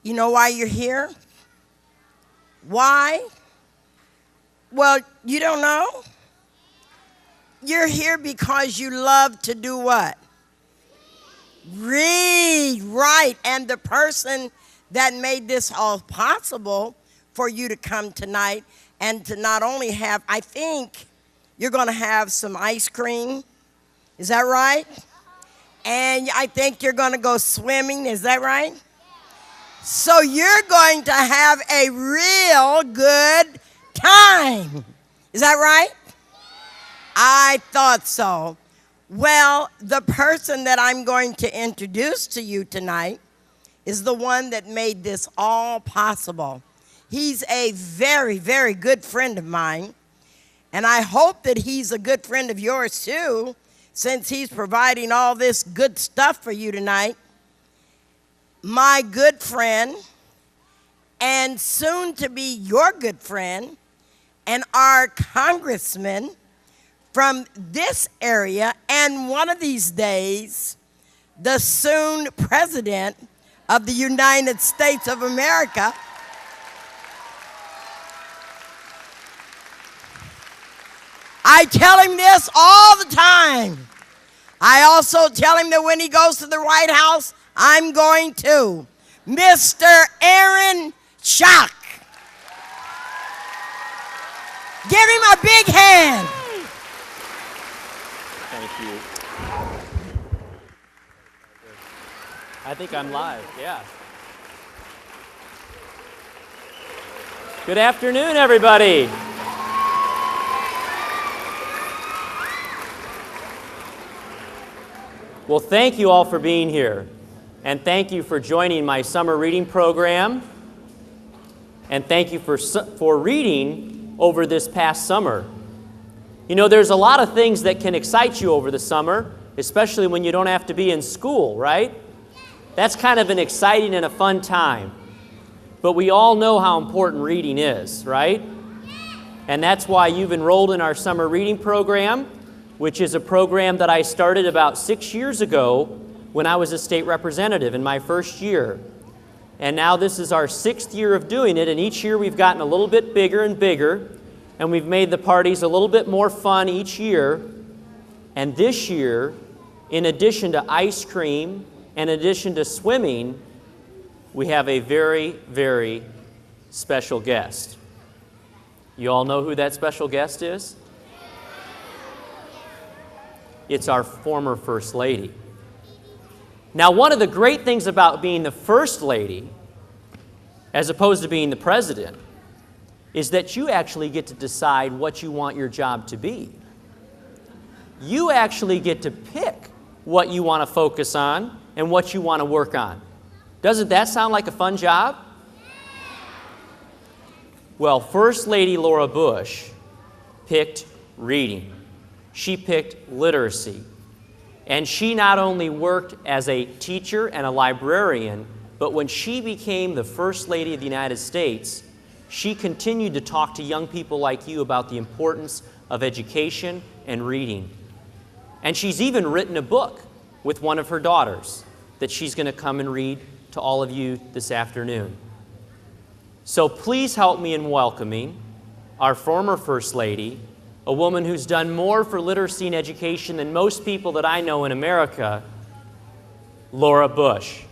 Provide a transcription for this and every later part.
You know why you're here? Why? Well, you don't know? You're here because you love to do what? Read, right. And the person that made this all possible for you to come tonight and to not only have, I think you're going to have some ice cream. Is that right? And I think you're going to go swimming. Is that right? So you're going to have a real good time. Is that right? I thought so. Well, the person that I'm going to introduce to you tonight is the one that made this all possible. He's a very, very good friend of mine, and I hope that he's a good friend of yours too, since he's providing all this good stuff for you tonight. My good friend, and soon to be your good friend, and our congressman from this area, and one of these days, the soon president of the United States of America. I tell him this all the time. I also tell him that when he goes to the White House, I'm going to. Mr. Aaron Schock. Give him a big hand. Thank you. I think I'm live, yeah. Good afternoon, everybody. Well, thank you all for being here. And thank you for joining my summer reading program. And thank you for reading over this past summer. You know, there's a lot of things that can excite you over the summer, especially when you don't have to be in school, right? That's kind of an exciting and a fun time. But we all know how important reading is, right? And that's why you've enrolled in our summer reading program, which is a program that I started about 6 years ago when I was a state representative in my first year. And now this is our 6th year of doing it, and each year we've gotten a little bit bigger and bigger, and we've made the parties a little bit more fun each year. And this year, in addition to ice cream, in addition to swimming, we have a very, very special guest. You all know who that special guest is? It's our former First Lady. Now, one of the great things about being the First Lady, as opposed to being the President, is that you actually get to decide what you want your job to be. You actually get to pick what you want to focus on and what you want to work on. Doesn't that sound like a fun job? Well, First Lady Laura Bush picked reading. She picked literacy. And she not only worked as a teacher and a librarian, but when she became the First Lady of the United States, she continued to talk to young people like you about the importance of education and reading. And she's even written a book with one of her daughters that she's going to come and read to all of you this afternoon. So please help me in welcoming our former First Lady, a woman who's done more for literacy and education than most people that I know in America, Laura Bush.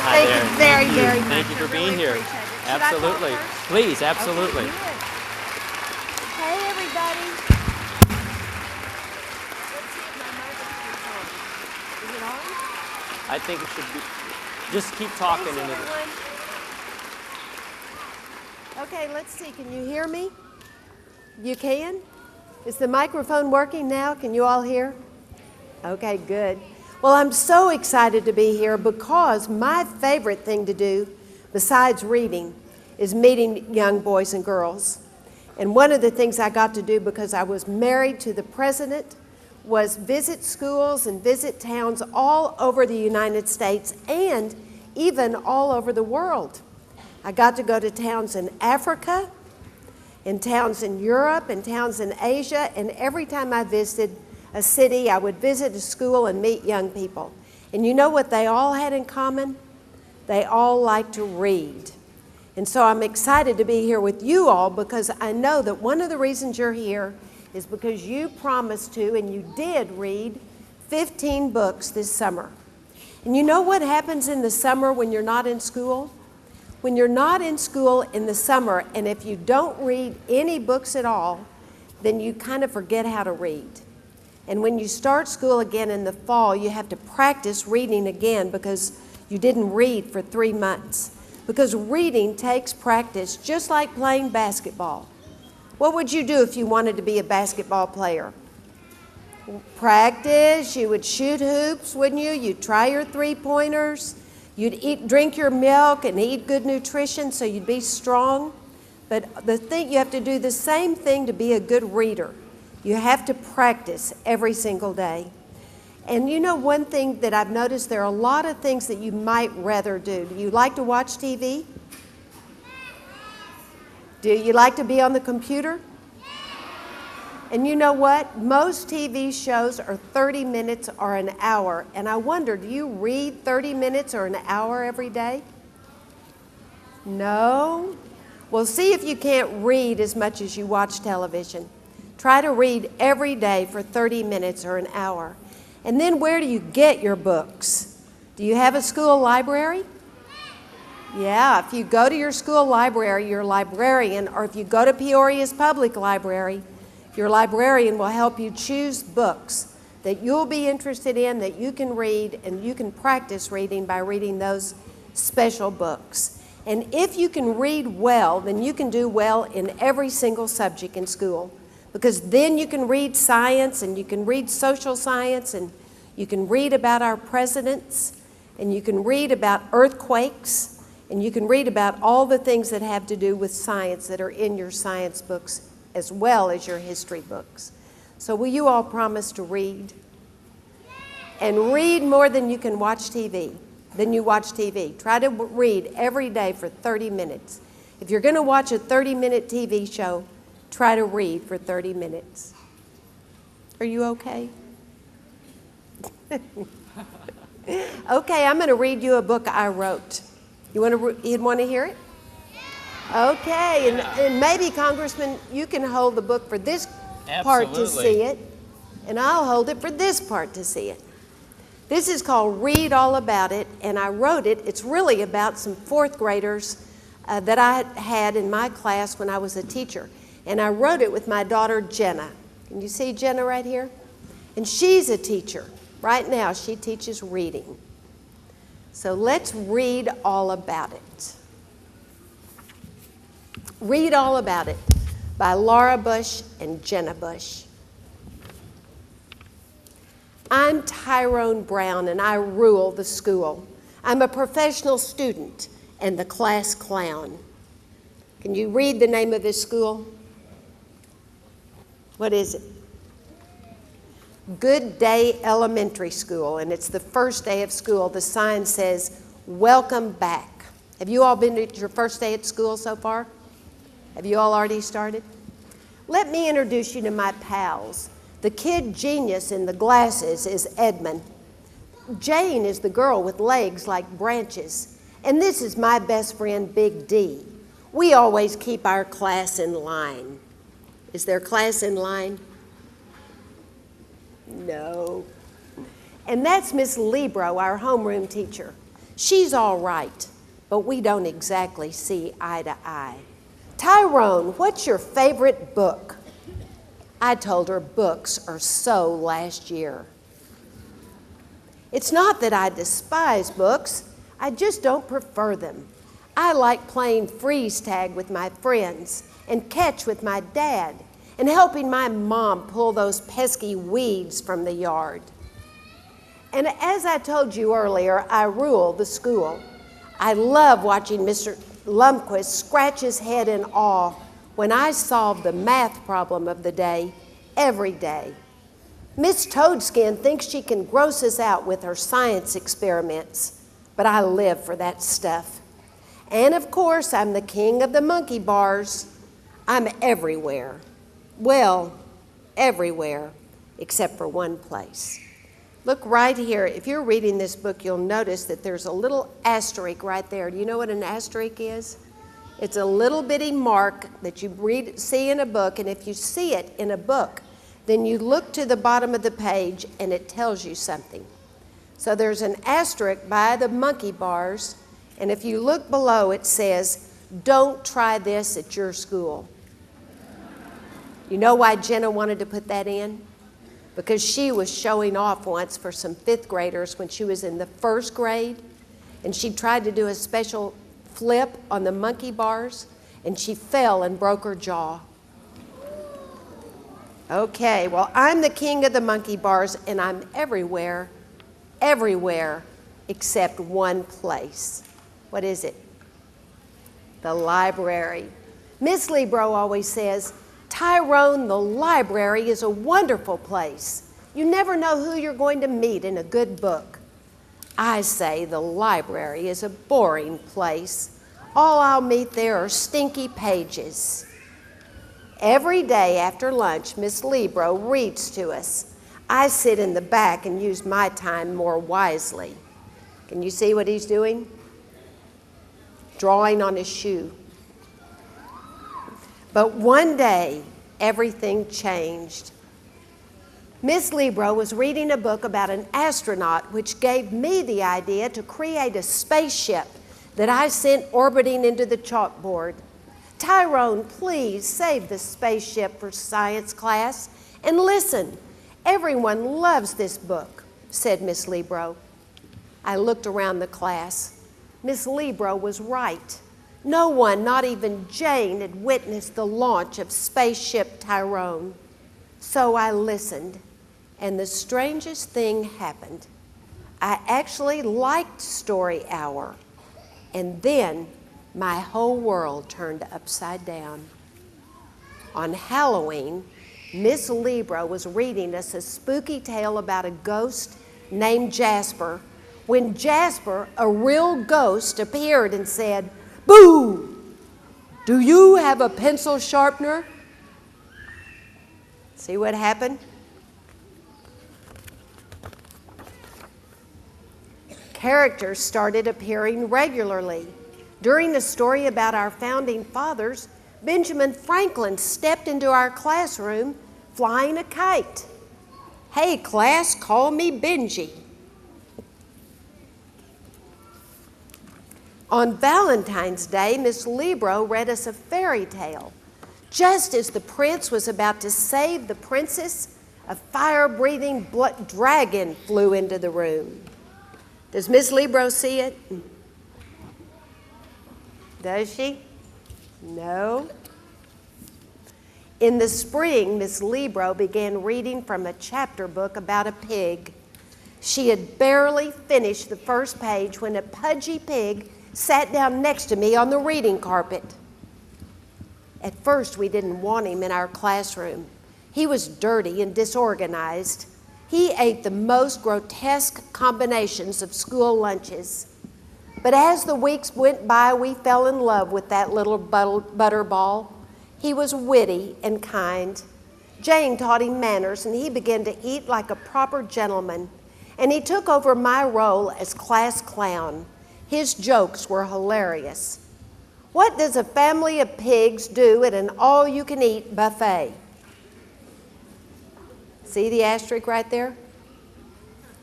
Thank you very, very much. Thank you for being here. Absolutely. Please, absolutely. Hey, everybody. Let's see if my microphone's on. Is it on? I think it should be. Just keep talking. Thanks, everyone. Okay, let's see. Can you hear me? You can? Is the microphone working now? Can you all hear? Okay, good. Well, I'm so excited to be here because my favorite thing to do, besides reading, is meeting young boys and girls. And one of the things I got to do because I was married to the president was visit schools and visit towns all over the United States and even all over the world. I got to go to towns in Africa, in towns in Europe and towns in Asia, and every time I visited a city, I would visit a school and meet young people. And you know what they all had in common? They all liked to read. And so I'm excited to be here with you all because I know that one of the reasons you're here is because you promised to, and you did read 15 books this summer. And you know what happens in the summer when you're not in school? When you're not in school in the summer, and if you don't read any books at all, then you kind of forget how to read. And when you start school again in the fall, you have to practice reading again because you didn't read for 3 months. Because reading takes practice, just like playing basketball. What would you do if you wanted to be a basketball player? Practice, you would shoot hoops, wouldn't you? You'd try your three-pointers. You'd drink your milk and eat good nutrition so you'd be strong. But you have to do the same thing to be a good reader. You have to practice every single day. And you know one thing that I've noticed, there are a lot of things that you might rather do. Do you like to watch TV? Do you like to be on the computer? And you know what? Most TV shows are 30 minutes or an hour. And I wonder, do you read 30 minutes or an hour every day? No? Well, see if you can't read as much as you watch television. Try to read every day for 30 minutes or an hour. And then where do you get your books? Do you have a school library? Yeah, if you go to your school library, your librarian, or if you go to Peoria's public library, your librarian will help you choose books that you'll be interested in, that you can read, and you can practice reading by reading those special books. And if you can read well, then you can do well in every single subject in school. Because then you can read science, and you can read social science, and you can read about our presidents, and you can read about earthquakes, and you can read about all the things that have to do with science that are in your science books as well as your history books. So will you all promise to read? And read more than you can watch TV, than you watch TV. Try to read every day for 30 minutes. If you're going to watch a 30-minute TV show, try to read for 30 minutes. Are you okay? Okay, I'm going to read you a book I wrote. You'd want to hear it? Okay, and maybe, Congressman, you can hold the book for this part to see it, and I'll hold it for this part to see it. This is called Read All About It, and I wrote it. It's really about some fourth graders that I had in my class when I was a teacher. And I wrote it with my daughter, Jenna. Can you see Jenna right here? And she's a teacher. Right now, she teaches reading. So let's read all about it. Read All About It by Laura Bush and Jenna Bush. I'm Tyrone Brown, and I rule the school. I'm a professional student and the class clown. Can you read the name of this school? What is it? Good Day Elementary School, and it's the first day of school. The sign says, "Welcome back." Have you all been to your first day at school so far? Have you all already started? Let me introduce you to my pals. The kid genius in the glasses is Edmund. Jane is the girl with legs like branches. And this is my best friend, Big D. We always keep our class in line. Is their class in line? No. And that's Miss Libro, our homeroom teacher. She's all right, but we don't exactly see eye to eye. Tyrone, what's your favorite book? I told her books are so last year. It's not that I despise books, I just don't prefer them. I like playing freeze tag with my friends and catch with my dad and helping my mom pull those pesky weeds from the yard. And as I told you earlier, I rule the school. I love watching Mr. Lundquist scratch his head in awe when I solve the math problem of the day every day. Miss Toadskin thinks she can gross us out with her science experiments, but I live for that stuff. And of course, I'm the king of the monkey bars. I'm everywhere. Well, everywhere except for one place. Look right here. If you're reading this book, you'll notice that there's a little asterisk right there. Do you know what an asterisk is? It's a little bitty mark that you see in a book, and if you see it in a book, then you look to the bottom of the page and it tells you something. So there's an asterisk by the monkey bars, and if you look below, it says, "Don't try this at your school." You know why Jenna wanted to put that in? Because she was showing off once for some 5th graders when she was in the 1st grade, and she tried to do a special flip on the monkey bars, and she fell and broke her jaw. Okay, well, I'm the king of the monkey bars, and I'm everywhere, everywhere except one place. What is it? The library. Miss Lebro always says, "Tyrone, the library is a wonderful place. You never know who you're going to meet in a good book." I say the library is a boring place. All I'll meet there are stinky pages. Every day after lunch, Miss Lebro reads to us. I sit in the back and use my time more wisely. Can you see what he's doing? Drawing on his shoe. But one day, everything changed. Miss Lebro was reading a book about an astronaut, which gave me the idea to create a spaceship that I sent orbiting into the chalkboard. Tyrone, please save the spaceship for science class. And listen, everyone loves this book, said Miss Lebro. I looked around the class. Miss Lebro was right. No one, not even Jane, had witnessed the launch of Spaceship Tyrone. So I listened, and the strangest thing happened. I actually liked Story Hour, and then my whole world turned upside down. On Halloween, Miss Lebro was reading us a spooky tale about a ghost named Jasper, when Jasper, a real ghost, appeared and said, "Boo! Do you have a pencil sharpener?" See what happened? Characters started appearing regularly. During the story about our founding fathers, Benjamin Franklin stepped into our classroom flying a kite. "Hey class, call me Benji." On Valentine's Day, Miss Lebro read us a fairy tale. Just as the prince was about to save the princess, a fire-breathing dragon flew into the room. Does Miss Lebro see it? Does she? No. In the spring, Miss Lebro began reading from a chapter book about a pig. She had barely finished the first page when a pudgy pig sat down next to me on the reading carpet. At first, we didn't want him in our classroom. He was dirty and disorganized. He ate the most grotesque combinations of school lunches. But as the weeks went by, we fell in love with that little butterball. He was witty and kind. Jane taught him manners, and he began to eat like a proper gentleman. And he took over my role as class clown. His jokes were hilarious. What does a family of pigs do at an all-you-can-eat buffet? See the asterisk right there?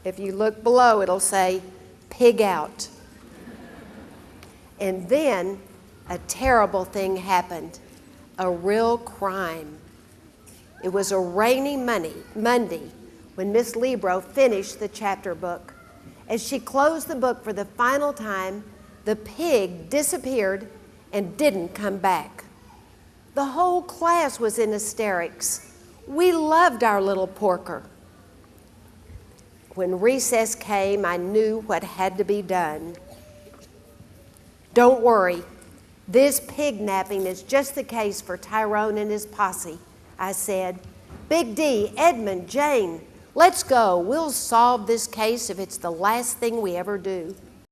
If you look below, it'll say, "Pig out." And then a terrible thing happened, a real crime. It was a rainy Monday when Miss Lebro finished the chapter book. As she closed the book for the final time, the pig disappeared and didn't come back. The whole class was in hysterics. We loved our little porker. When recess came, I knew what had to be done. "Don't worry, this pig napping is just the case for Tyrone and his posse," I said. "Big D, Edmund, Jane, let's go. We'll solve this case if it's the last thing we ever do."